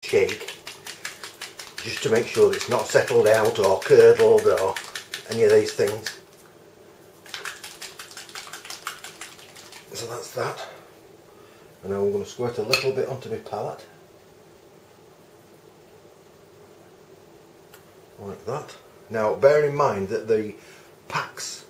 shake, just to make sure it's not settled out or curdled or any of these things. So that's that. And now I'm going to squirt a little bit onto my palette. Like that. Now bear in mind that the Pax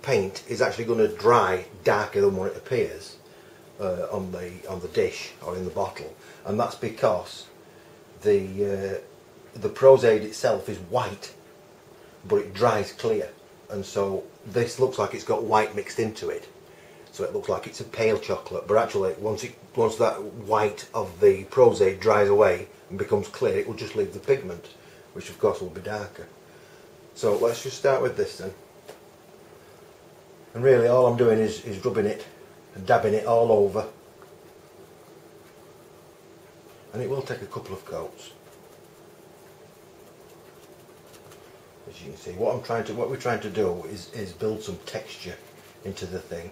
paint is actually going to dry darker than what it appears on the dish or in the bottle, and that's because the Pro's Aid itself is white, but it dries clear, and so this looks like it's got white mixed into it, so it looks like it's a pale chocolate, but actually once that white of the Pro's Aid dries away and becomes clear, it will just leave the pigment, which of course will be darker. So let's just start with this then. And really all I'm doing is rubbing it and dabbing it all over. And it will take a couple of coats. As you can see, what we're trying to do is build some texture into the thing,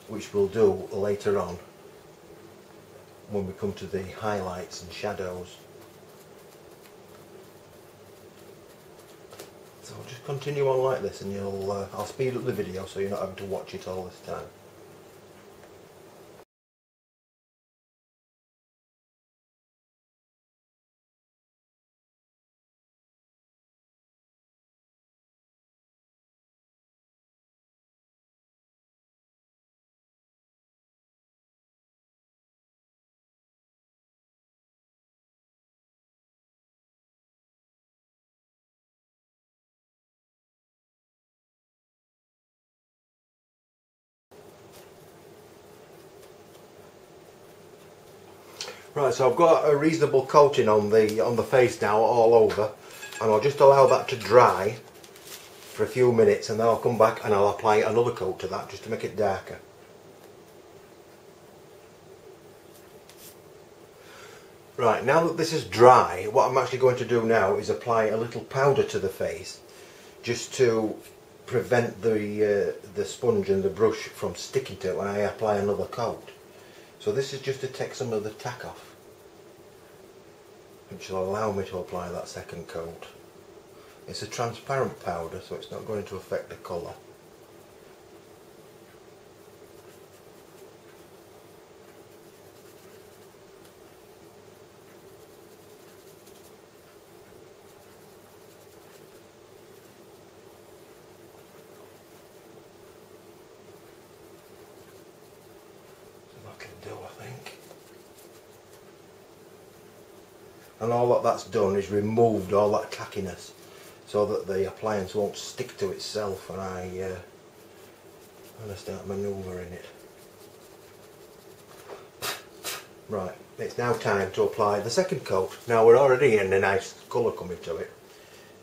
which we'll do later on when we come to the highlights and shadows. So I'll just continue on like this, and I'll speed up the video so you're not having to watch it all this time. Right, so I've got a reasonable coating on the face now all over, and I'll just allow that to dry for a few minutes, and then I'll come back and I'll apply another coat to that just to make it darker. Right, now that this is dry, what I'm actually going to do now is apply a little powder to the face, just to prevent the sponge and the brush from sticking to it when I apply another coat. So this is just to take some of the tack off, which will allow me to apply that second coat. It's a transparent powder, so it's not going to affect the colour. And all that's done is removed all that tackiness, so that the appliance won't stick to itself when I start manoeuvring it. Right, it's now time to apply the second coat. Now we're already getting a nice colour coming to it,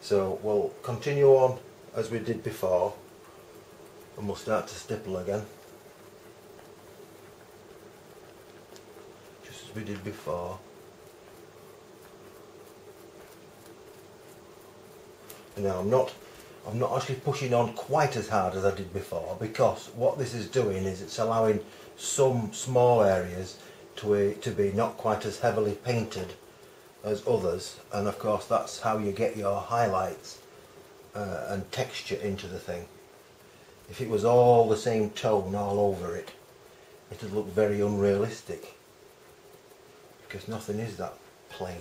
so we'll continue on as we did before, and we'll start to stipple again, just as we did before. Now I'm not actually pushing on quite as hard as I did before, because what this is doing is it's allowing some small areas to be not quite as heavily painted as others, and of course that's how you get your highlights and texture into the thing. If it was all the same tone all over it, it would look very unrealistic, because nothing is that plain.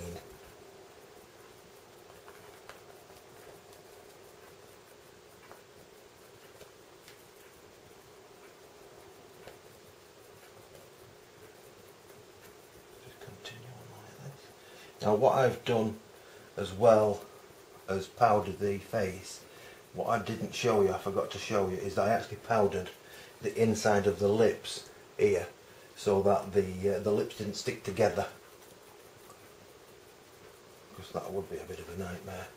Now what I've done as well as powdered the face, what I didn't show you, I forgot to show you, is I actually powdered the inside of the lips here, so that the lips didn't stick together, because that would be a bit of a nightmare.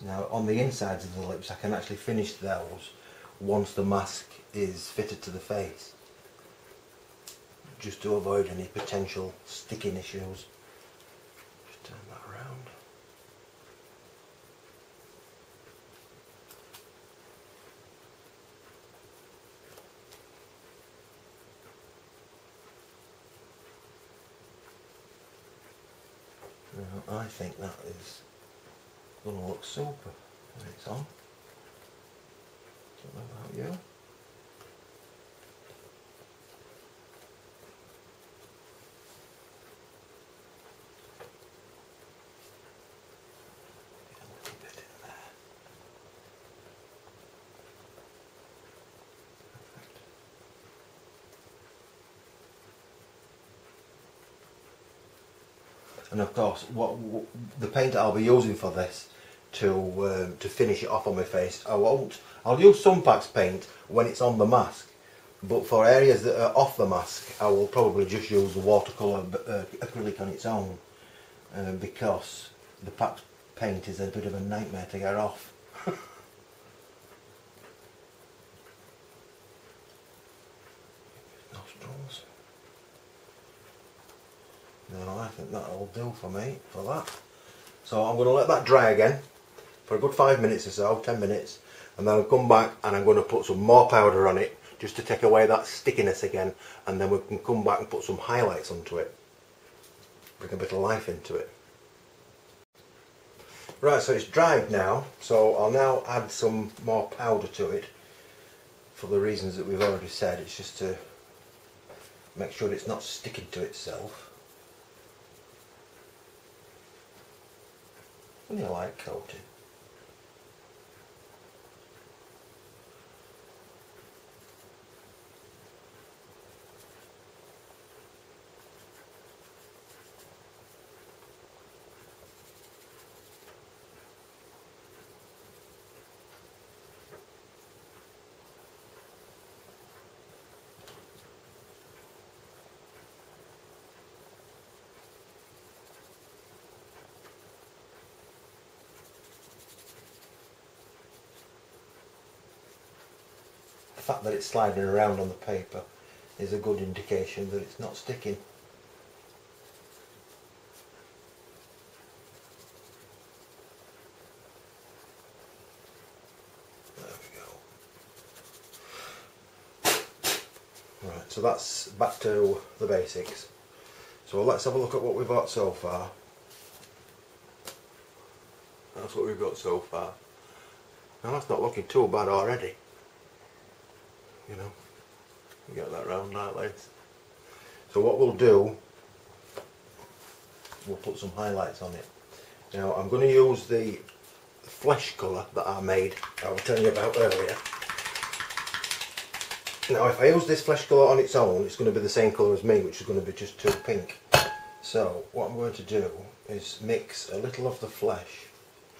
Now on the insides of the lips I can actually finish those once the mask is fitted to the face, just to avoid any potential sticking issues. Just turn that around. I think that is going to look super when it's on. Don't know about you. Get a little bit in there. Perfect. And of course, what the paint I'll be using for this to finish it off on my face, I'll use some Pax paint when it's on the mask, but for areas that are off the mask I will probably just use the watercolour acrylic on its own, because the Pax paint is a bit of a nightmare to get off. Nostrils. No, I think that'll do for me for that. So I'm going to let that dry again for a good 5 minutes or so, 10 minutes, and then I'll come back and I'm going to put some more powder on it just to take away that stickiness again, and then we can come back and put some highlights onto it, bring a bit of life into it. Right, so it's dried now, so I'll now add some more powder to it for the reasons that we've already said. It's just to make sure it's not sticking to itself. Only a light coating. The fact that it's sliding around on the paper is a good indication that it's not sticking. There we go. Right, so that's back to the basics. So let's have a look at what we've got so far. That's what we've got so far. Now that's not looking too bad already. You know, you get that round like this. So what we'll do, we'll put some highlights on it. Now I'm going to use the flesh colour that I made, I was telling you about earlier. Now if I use this flesh colour on its own, it's going to be the same colour as me, which is going to be just too pink. So what I'm going to do is mix a little of the flesh,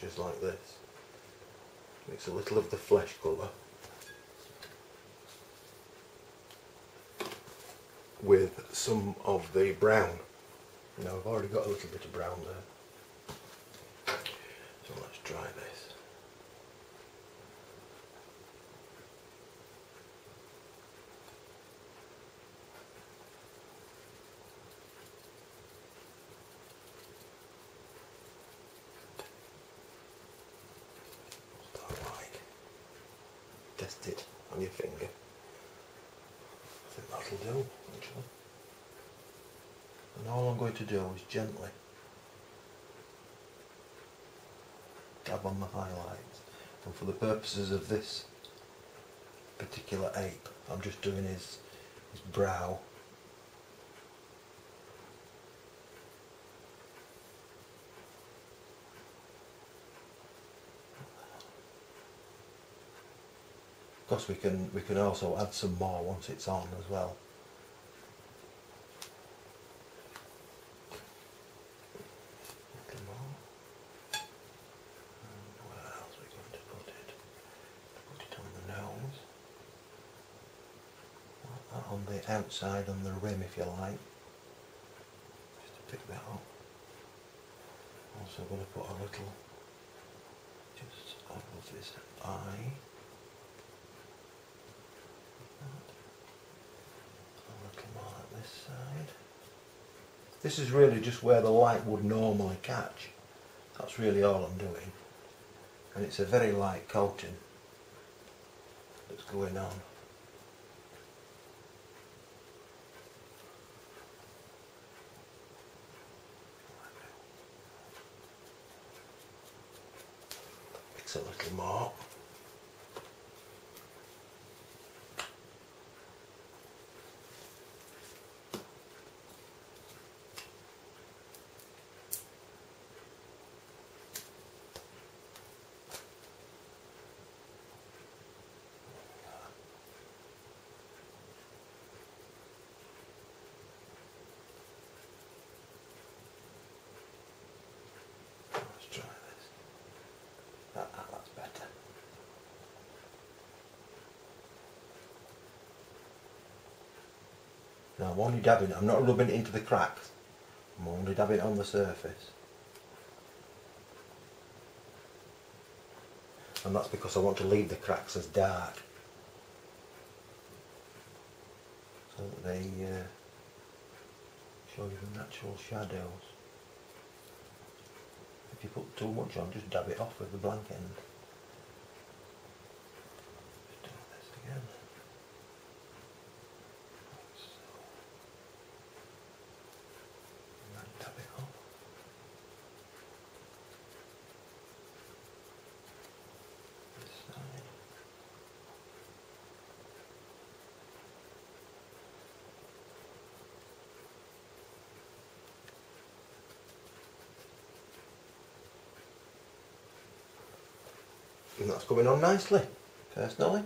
just like this. Mix a little of the flesh colour with some of the brown. Now I've already got a little bit of brown there. So let's try this. What's that like? Test it on your finger. I think that'll do, actually. And all I'm going to do is gently dab on the highlights. And for the purposes of this particular ape, I'm just doing his brow. Of course we can also add some more once it's on as well. On the outside, on the rim if you like, just to pick that up. Also going to put a little just over this eye, a little more at this side. This is really just where the light would normally catch. That's really all I'm doing, and it's a very light coating that's going on. mix a little more. Try this. That's better. Now I'm only dabbing it, I'm not rubbing it into the cracks, I'm only dabbing it on the surface. And that's because I want to leave the cracks as dark, so that they show you the natural shadows. If you put too much on, just dab it off with the blank end. Just do this again. So. And then dab it off. This side. And that's coming on nicely, personally.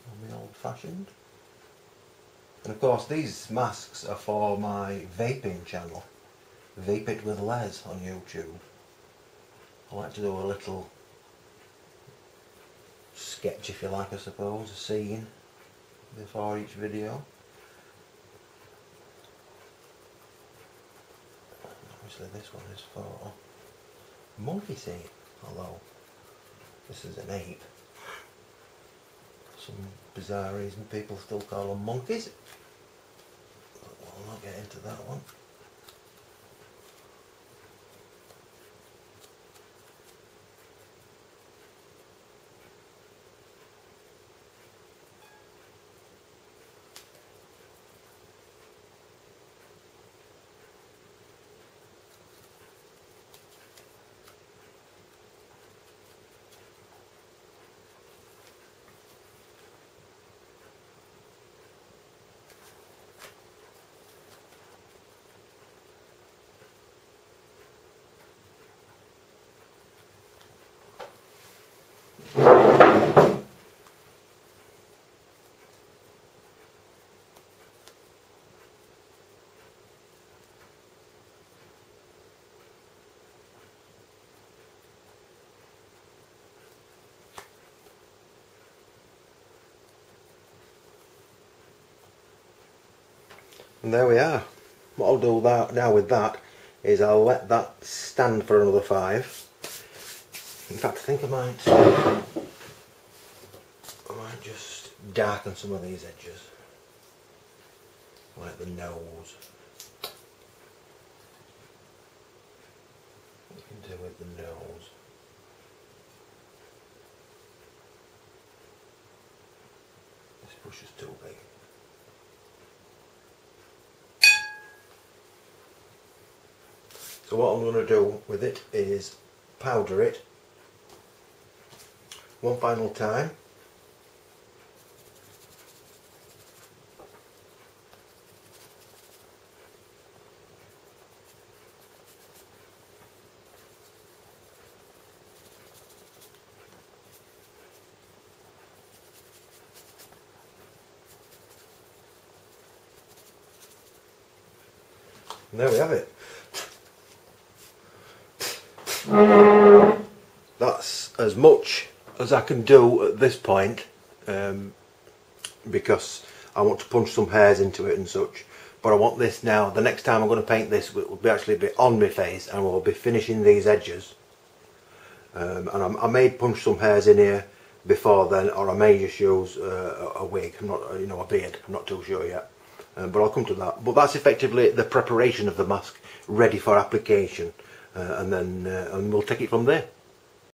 On the old fashioned. And of course these masks are for my vaping channel, Vape It With Les on YouTube. I like to do a little sketch, if you like, I suppose, a scene before each video. Obviously this one is for monkey seed, although this is an ape. For some bizarre reason people still call them monkeys, but we'll not get into that one. And there we are. What I'll do now with that is I'll let that stand for another 5. In fact, I think I might just darken some of these edges, like the nose. What you can do with the nose. This brush is too big. So what I'm going to do with it is powder it one final time. And there we have it. That's as much as I can do at this point, because I want to punch some hairs into it and such. But I want this now, the next time I'm going to paint this, it will be actually be on my face, and we'll be finishing these edges. And I may punch some hairs in here before then, or I may just use a wig. I'm not, a beard. I'm not too sure yet. But I'll come to that. But that's effectively the preparation of the mask, ready for application. And then and we'll take it from there.